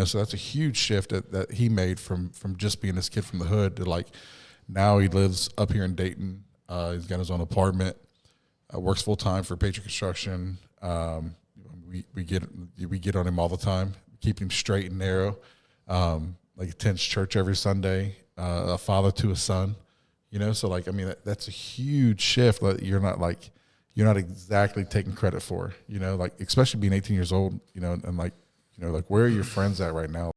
So that's a huge shift that he made from just being this kid from the hood to like now he lives up here in Dayton. He's got his own apartment, works full time for Patriot Construction. We get on him all the time, keep him straight and narrow. Like attends church every Sunday, a father to a son, So like, I mean, that's a huge shift that you're not exactly taking credit for, like especially being 18 years old, and like, like where are your friends at right now?